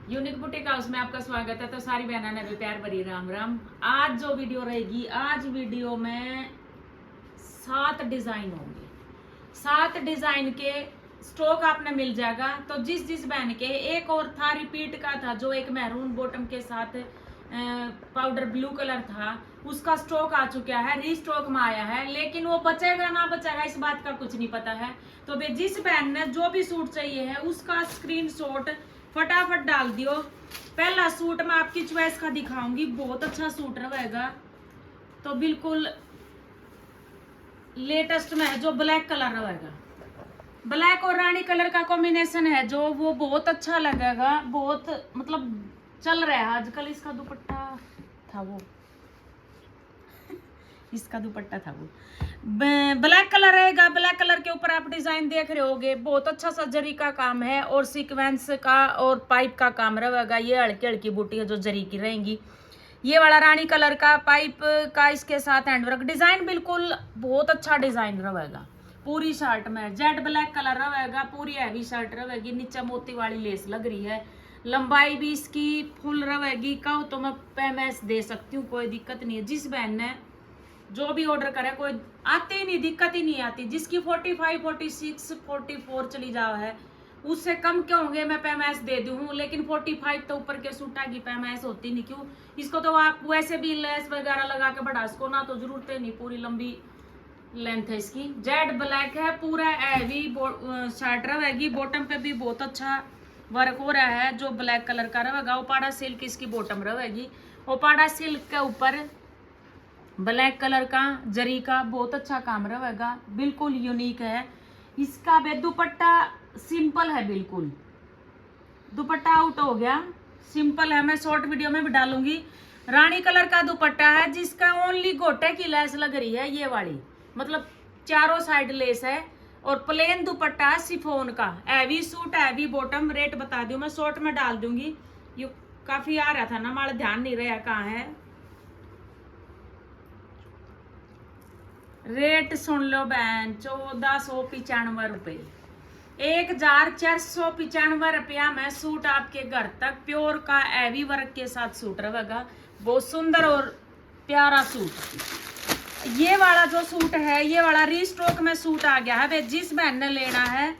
Unique boutique house में आपका स्वागत है। तो सारी बहना ने भी प्यार भरी राम राम। आज जो वीडियो रहेगी, आज वीडियो में 7 डिजाइन होंगे। 7 डिजाइन के स्टॉक आपने मिल जाएगा। तो जिस जिस बहन के एक और था रिपीट का था, जो एक मैरून बॉटम के साथ पाउडर ब्लू कलर था, उसका स्टॉक आ चुका है, रीस्टॉक में आया है। लेकिन वो बचेगा ना बचेगा इस बात का कुछ नहीं पता है। तो भाई जिस बहन ने जो भी सूट चाहिए है उसका स्क्रीनशॉट फटाफट डाल दियो। पहला सूट मैं आपकी चॉइस का दिखाऊंगी, बहुत अच्छा सूट रहेगा। तो बिल्कुल लेटेस्ट में है, जो ब्लैक कलर रहेगा, ब्लैक और रानी कलर का कॉम्बिनेशन है जो वो बहुत अच्छा लगेगा। बहुत मतलब चल रहा है आजकल। इसका दुपट्टा था वो इसका दुपट्टा था वो ब्लैक कलर रहेगा। ब्लैक कलर के ऊपर आप डिजाइन देख रहे होगे, बहुत अच्छा सा जरी का काम है और सीक्वेंस का और पाइप का काम रहेगा। ये हल्की हल्की बूटी है जो जरी की रहेंगी। ये वाला रानी कलर का पाइप का इसके साथ हैंडवर्क डिजाइन, बिल्कुल बहुत अच्छा डिजाइन रहेगा। पूरी शर्ट में जेड ब्लैक कलर रहेगा, पूरी हैवी शर्ट रहेगी। नीचे मोती वाली लेस लग रही है, लंबाई भी इसकी फुल रहेगी। कहो तो मैं पैमेस दे सकती हूँ, कोई दिक्कत नहीं है। जिस बहन ने जो भी ऑर्डर करे कोई आती नहीं, दिक्कत ही नहीं आती। जिसकी 45, 46, 44 चली जाओ है, उससे कम क्यों होंगे मैं पैमाइश दे दूँ। लेकिन 45 तो ऊपर के सूटा की पैमाइश होती नहीं। क्यों? इसको तो आप वैसे भी लेस वगैरह लगा के बढ़ा सको ना, तो जरूरत है नहीं। पूरी लंबी लेंथ है इसकी। जेड ब्लैक है, पूरा हैवी शर्ट रहेगी। बॉटम पे भी बहुत अच्छा वर्क हो रहा है जो ब्लैक कलर का रहेगा। ओपाड़ा सिल्क इसकी बॉटम रहेगी। ओपाड़ा सिल्क के ऊपर ब्लैक कलर का जरी का बहुत अच्छा काम रहेगा, बिल्कुल यूनिक है। इसका बे दुपट्टा सिंपल है, बिल्कुल दुपट्टा आउट हो गया, सिंपल है। मैं शॉर्ट वीडियो में भी डालूंगी। रानी कलर का दुपट्टा है जिसका ओनली गोटे की लेस लग रही है, ये वाली, मतलब चारों साइड लेस है। और प्लेन दुपट्टा है शिफॉन का। Heavy suit, heavy bottom. Rate बता दूं, मैं शॉर्ट में डाल दूंगी। ये काफी आ रहा था ना, हमारा ध्यान नहीं रहा कहाँ है। रेट सुन लो बहन, 1495 रुपये, 1495 में सूट आपके घर तक। प्योर का हैवी वर्क के साथ सूट रहेगा, बहुत सुंदर और प्यारा सूट। ये वाला जो सूट है, ये वाला रीस्टॉक में सूट आ गया है। वे जिस बहन ने लेना है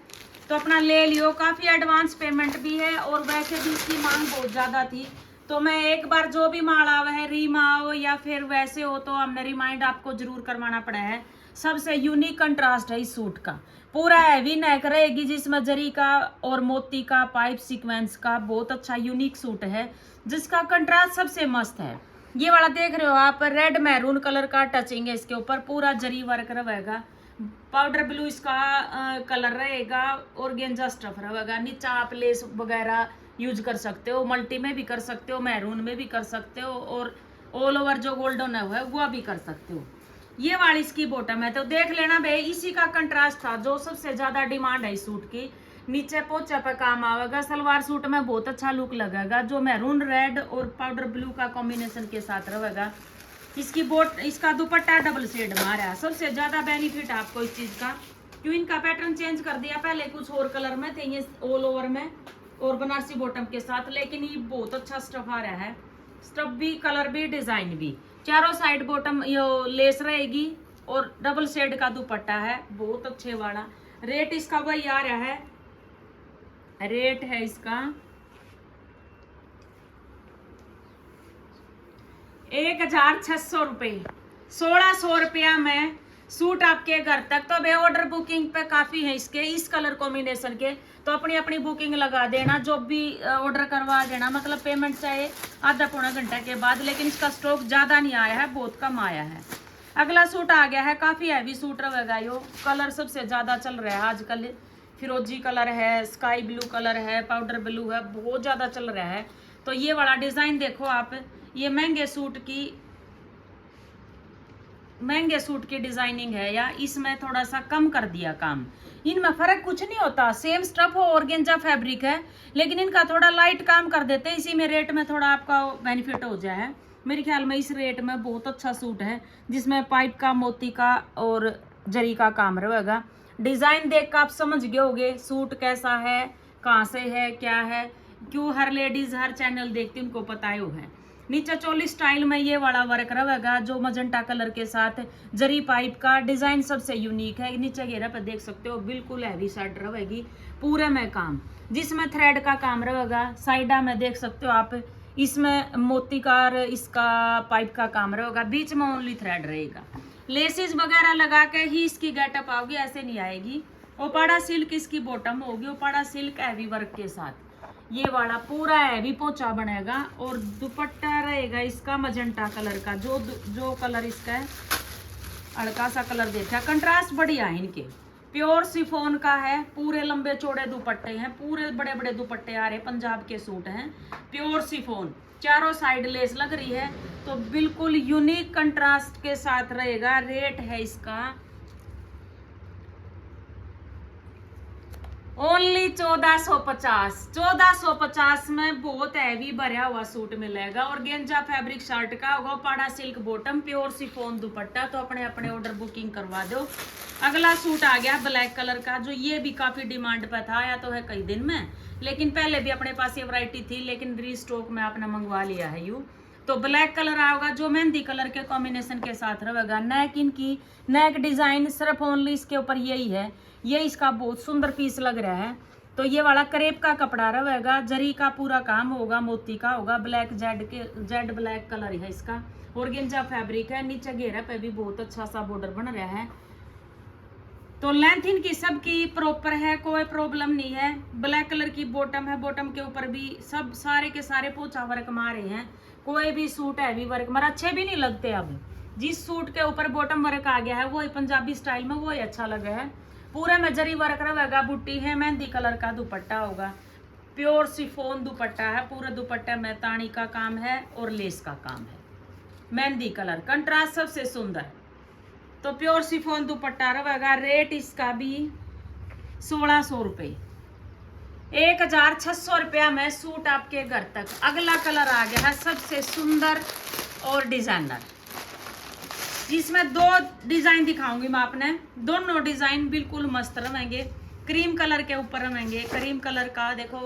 तो अपना ले लियो। काफी एडवांस पेमेंट भी है और वैसे भी इसकी मांग बहुत ज्यादा थी। तो मैं एक बार जो भी माल आवा है, रीमा हो या फिर वैसे हो, तो हमने रिमाइंड आपको जरूर करवाना पड़ा है। सबसे यूनिक कंट्रास्ट है इस सूट का। पूरा हैवी नेक रहेगी जिसमें जरी का और मोती का पाइप सीक्वेंस का बहुत अच्छा यूनिक सूट है, जिसका कंट्रास्ट सबसे मस्त है। ये वाला देख रहे हो आप, रेड मैरून कलर का टचिंग है इसके ऊपर, पूरा जरी वर्क रहेगा। पाउडर ब्लू इसका कलर रहेगा और गेंजा स्टफ रहेगा। नीचे आप लेस वगैरह यूज कर सकते हो, मल्टी में भी कर सकते हो, मैरून में भी कर सकते हो, और ऑल ओवर जो गोल्डन है वो भी कर सकते हो। ये वाली इसकी बॉटम है। तो देख लेना भाई, इसी का कंट्रास्ट था जो सबसे ज्यादा डिमांड है इस सूट की। नीचे पोचा पे काम आवेगा, सलवार सूट में बहुत अच्छा लुक लगेगा, जो मैरून रेड और पाउडर ब्लू का कॉम्बिनेशन के साथ रहेगा। इसका दुपट्टा डबल शेड में आ रहा है। सबसे ज्यादा बेनिफिट आपको इस चीज का, क्यों इनका पैटर्न चेंज कर दिया। पहले कुछ और कलर में थे ये, ऑल ओवर में और बनारसी बॉटम के साथ, लेकिन ये बहुत अच्छा स्टफ आ रहा है। स्टफ भी, कलर भी, डिजाइन भी। चारों साइड बॉटम ये लेस रहेगी और डबल शेड का दुपट्टा है, बहुत अच्छे वाला। रेट इसका वही आ रहा है, रेट है इसका 1600 रुपये। 1600 रुपया में सूट आपके घर तक। तो भाई ऑर्डर बुकिंग पे काफी है इसके, इस कलर कॉम्बिनेशन के। तो अपनी अपनी बुकिंग लगा देना, जो भी ऑर्डर करवा देना। मतलब पेमेंट चाहे आधा पौना घंटा के बाद, लेकिन इसका स्टॉक ज्यादा नहीं आया है, बहुत कम आया है। अगला सूट आ गया है, काफी हैवी सूट रहेगा। यो कलर सबसे ज्यादा चल रहा है आजकल, फिरोजी कलर है, स्काई ब्लू कलर है, पाउडर ब्लू है, बहुत ज्यादा चल रहा है। तो ये वाला डिजाइन देखो आप, ये महंगे सूट की डिजाइनिंग है, या इसमें थोड़ा सा कम कर दिया काम। इनमें फर्क कुछ नहीं होता, सेम स्टफ हो, ऑर्गेन्जा फैब्रिक है, लेकिन इनका थोड़ा लाइट काम कर देते हैं। इसी में रेट में थोड़ा आपका बेनिफिट हो जाए। मेरे ख्याल में इस रेट में बहुत अच्छा सूट है, जिसमें पाइप का, मोती का और जरी का काम रहेगा। डिजाइन देख कर आप समझ गए होगे सूट कैसा है, कहाँ से है, क्या है। क्यों हर लेडीज हर चैनल देखती उनको पता है। नीचे चोली स्टाइल में ये वाला वर्क रहेगा जो मजेंटा कलर के साथ जरी पाइप का डिजाइन सबसे यूनिक है। नीचे घेरा पर देख सकते हो बिल्कुल हैवी साइड रहेगी, पूरे में काम जिसमें थ्रेड का काम रहेगा। साइडा में देख सकते हो आप, इसमें मोतीकार इसका पाइप का काम रहेगा, बीच में ओनली थ्रेड रहेगा। लेसेस वगैरह लगा के ही इसकी गेटअप आओगी, ऐसे नहीं आएगी। ओपाड़ा सिल्क इसकी बॉटम होगी, ओपाड़ा सिल्क हैवी वर्क के साथ ये वाला पूरा हैवी पोंचा बनेगा। और दुपट्टा रहेगा इसका मजेंटा कलर का, जो कलर इसका है हल्का सा कलर देखा, कंट्रास्ट बढ़िया है इनके। प्योर शिफॉन का है, पूरे लंबे चौड़े दुपट्टे हैं, पूरे बड़े बड़े दुपट्टे आ रहे, पंजाब के सूट हैं, प्योर शिफॉन, चारों साइड लेस लग रही है, तो बिल्कुल यूनिक कंट्रास्ट के साथ रहेगा। रेट है इसका ओनली 1450। 1450 में बहुत हैवी भरा हुआ सूट मिलेगा। और गेंजा फैब्रिक शर्ट का होगा, पाड़ा सिल्क बॉटम, प्योर शिफॉन दुपट्टा। तो अपने अपने ऑर्डर बुकिंग करवा दो। अगला सूट आ गया ब्लैक कलर का, जो ये भी काफी डिमांड पे था, आया तो है कई दिन में, लेकिन पहले भी अपने पास ये वैरायटी थी, लेकिन रीस्टॉक में आपने मंगवा लिया है यू। तो ब्लैक कलर आएगा जो मेहंदी कलर के कॉम्बिनेशन के साथ रहेगा। नेक इनकी नेक डिजाइन सिर्फ ओनली इसके ऊपर यही है, ये इसका बहुत सुंदर पीस लग रहा है। तो ये वाला क्रेप का कपड़ा रहेगा, जरी का पूरा काम होगा, मोती का होगा, ब्लैक जेड ब्लैक कलर है इसका, ऑर्गेन्जा फैब्रिक है। नीचे घेरा पे भी बहुत अच्छा सा बॉर्डर बन रहा है। तो लेंथ इनकी सबकी प्रॉपर है, कोई प्रॉब्लम नहीं है। ब्लैक कलर की बॉटम है, बॉटम के ऊपर भी सब सारे के सारे पोंचा वर्क मारे हैं। कोई भी सूट हैवी वर्क मगर अच्छे भी नहीं लगते। अब जिस सूट के ऊपर बॉटम वर्क आ गया है वो पंजाबी स्टाइल में वो ही अच्छा लगा है। पूरे में जरी वर्क रहेगा, बुट्टी है, मेहंदी कलर का दुपट्टा होगा, प्योर शिफॉन दुपट्टा है, पूरे दुपट्टे में तानी का काम है और लेस का काम है, मेहंदी कलर, कंट्रास्ट सबसे सुंदर। तो प्योर शिफॉन दुपट्टा रहेगा। रेट इसका भी 1600 रुपये, 1600 रुपया में सूट आपके घर तक। अगला कलर आ गया है सबसे सुंदर और डिजाइनर, जिसमें 2 डिजाइन दिखाऊंगी मैं आपने। दोनों डिजाइन बिल्कुल मस्त रहेंगे, क्रीम कलर के ऊपर रहेंगे। क्रीम कलर का देखो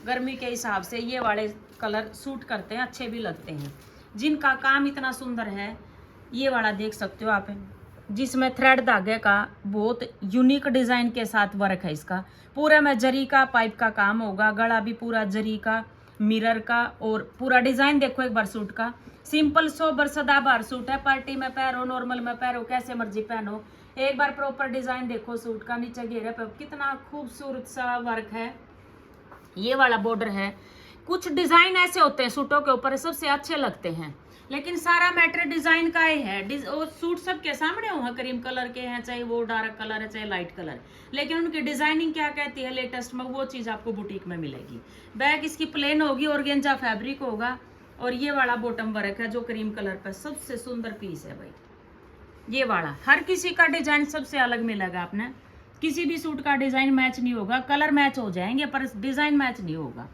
गर्मी के हिसाब से ये वाले कलर सूट करते हैं, अच्छे भी लगते हैं। जिनका काम इतना सुंदर है ये वाला देख सकते हो आप, जिसमें थ्रेड धागे का बहुत यूनिक डिजाइन के साथ वर्क है इसका। पूरे में जरी का पाइप का काम होगा, गला भी पूरा जरी का, मिरर का, और पूरा डिजाइन देखो एक बार सूट का। सिंपल सोबर सदाबहार सूट है, पार्टी में पहनो, नॉर्मल में पहनो, कैसे मर्जी पहनो। एक बार प्रॉपर डिजाइन देखो सूट का, नीचे घेरे पे कितना खूबसूरत सा वर्क है। ये वाला बॉर्डर है। कुछ डिजाइन ऐसे होते हैं सूटों के ऊपर सबसे अच्छे लगते हैं, लेकिन सारा मैटर डिजाइन का ही है। वो सूट सबके सामने हो, क्रीम कलर के हैं, चाहे वो डार्क कलर है, चाहे लाइट कलर, लेकिन उनकी डिजाइनिंग क्या कहती है लेटेस्ट में, वो चीज आपको बुटीक में मिलेगी। बैक इसकी प्लेन होगी, ऑर्गेन्जा फैब्रिक होगा, और ये वाला बॉटम वर्क है जो क्रीम कलर पर सबसे सुंदर पीस है भाई। ये वाला हर किसी का डिजाइन सबसे अलग मिलेगा। आपने किसी भी सूट का डिजाइन मैच नहीं होगा, कलर मैच हो जाएंगे पर डिजाइन मैच नहीं होगा।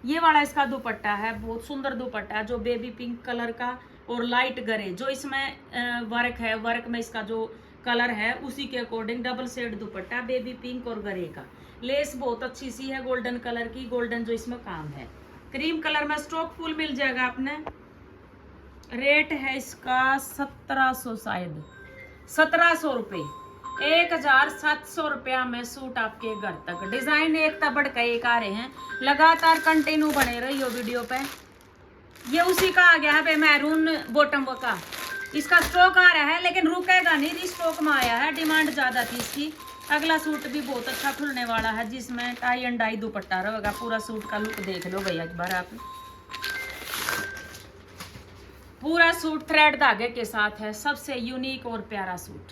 ये वाला इसका दुपट्टा है, बहुत सुंदर दुपट्टा है, जो बेबी पिंक कलर का और लाइट ग्रे, जो इसमें वर्क है, वर्क में इसका जो कलर है उसी के according double shade dupatta, baby pink और ग्रे का। लेस बहुत अच्छी सी है गोल्डन कलर की, गोल्डन जो इसमें काम है। क्रीम कलर में स्टॉक फुल मिल जाएगा आपने। रेट है इसका 1700, शायद 1700 रुपये, 1700 रुपया में सूट आपके घर तक। डिजाइन एक तबड़ का एक आ रहे हैं, लगातार कंटिन्यू बने रही हो वीडियो पे। ये उसी का आ गया है मैरून बॉटम का, इसका स्टॉक आ रहा है लेकिन रुकेगा नहीं, रीस्टॉक में आया है, डिमांड ज्यादा थी इसकी। अगला सूट भी बहुत अच्छा खुलने वाला है, जिसमें टाई एंड डाई दुपट्टा रहेगा। पूरा सूट का लुक देख लो भैया एक बार आप। पूरा सूट थ्रेड धागे के साथ है, सबसे यूनिक और प्यारा सूट।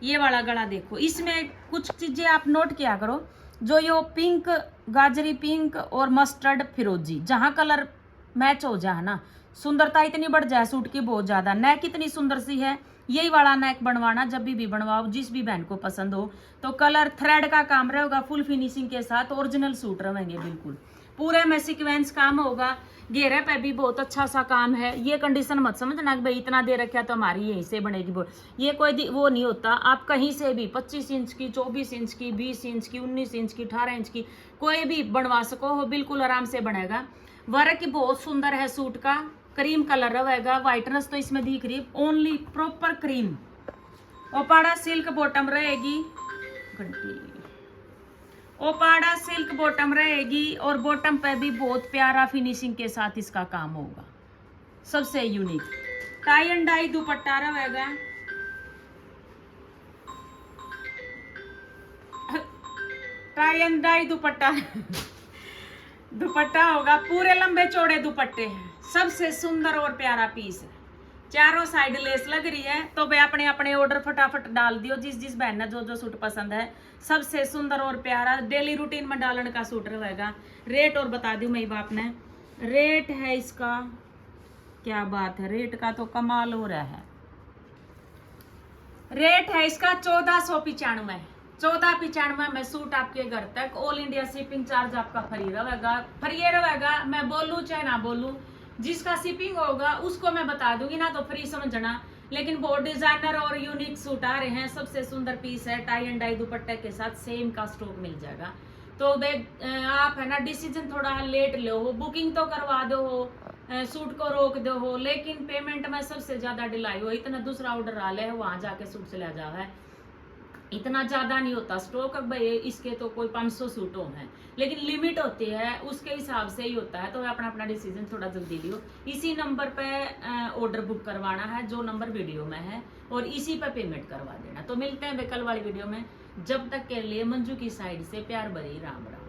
ये वाला गला देखो, इसमें कुछ चीजें आप नोट किया करो, जो ये पिंक, गाजरी पिंक और मस्टर्ड फिरोजी, जहां कलर मैच हो जाए ना, सुंदरता इतनी बढ़ जाए सूट की बहुत ज्यादा। नेक इतनी सुंदर सी है, यही वाला नेक बनवाना, जब भी बनवाओ, जिस भी बहन को पसंद हो। तो कलर थ्रेड का काम रहेगा, फुल फिनिशिंग के साथ ओरिजिनल सूट रहेंगे बिल्कुल। पूरे में सीक्वेंस काम होगा। घेरे पे भी बहुत अच्छा सा काम है। ये कंडीशन मत समझना कि भाई इतना दे रखा तो हमारी यहीं से बनेगी ये कोई वो नहीं होता। आप कहीं से भी 25 इंच की, 24 इंच की, 20 इंच की, 19 इंच की, 18 इंच की कोई भी बनवा सको हो, बिल्कुल आराम से बनेगा। वर्क बहुत सुंदर है सूट का, क्रीम कलर रहेगा। व्हाइटनेस तो इसमें दिख रही है, only proper cream. Uppada silk bottom रहेगी, ओपाड़ा सिल्क बॉटम रहेगी और बॉटम पे भी बहुत प्यारा फिनिशिंग के साथ इसका काम होगा। सबसे unique tie and dye dupatta रहेगा। Tie and dye dupatta dupatta होगा, पूरे लंबे चौड़े दुपट्टे हैं। सबसे सुंदर और प्यारा पीस है। चारों साइड लेस लग रही है। तो भाई अपने अपने ऑर्डर फटाफट डाल दियो, जिस जिस बहन ने जो जो सूट पसंद है। सबसे सुंदर और प्यारा डेली रूटीन में डालने का सूट रहेगा। रेट और बता दूं मेरी बाप ने, रेट है इसका, क्या बात है, रेट का तो कमाल हो रहा है। रेट है इसका 1495। 1495 में सूट आपके घर तक। ऑल इंडिया शिपिंग चार्ज आपका फ्री रहेगा। फ्री रहेगा, मैं बोलूं चाहे ना बोलूं, जिसका शिपिंग होगा उसको मैं बता दूंगी ना, तो फ्री समझना। लेकिन बहुत डिजाइनर और यूनिक सूट आ रहे हैं। सबसे सुंदर पीस है, टाई एंड डाई दुपट्टे के साथ सेम का स्टॉक मिल जाएगा। तो आप है ना डिसीजन थोड़ा लेट लो हो, बुकिंग तो करवा दो हो, सूट को रोक दो हो, लेकिन पेमेंट में सबसे ज्यादा डिलाई हो। इतना दूसरा ऑर्डर आ ले वहां जाके सूट चला जाओ है, इतना ज्यादा नहीं होता स्टॉक। अब भाई इसके तो कोई 500 सूटों हैं, लेकिन लिमिट होती है, उसके हिसाब से ही होता है। तो अपना अपना डिसीजन थोड़ा जल्दी लियो। इसी नंबर पे ऑर्डर बुक करवाना है, जो नंबर वीडियो में है, और इसी पे पेमेंट करवा देना। तो मिलते हैं कल वाली वीडियो में। जब तक के लिए मंजू की साइड से प्यार भरी राम राम।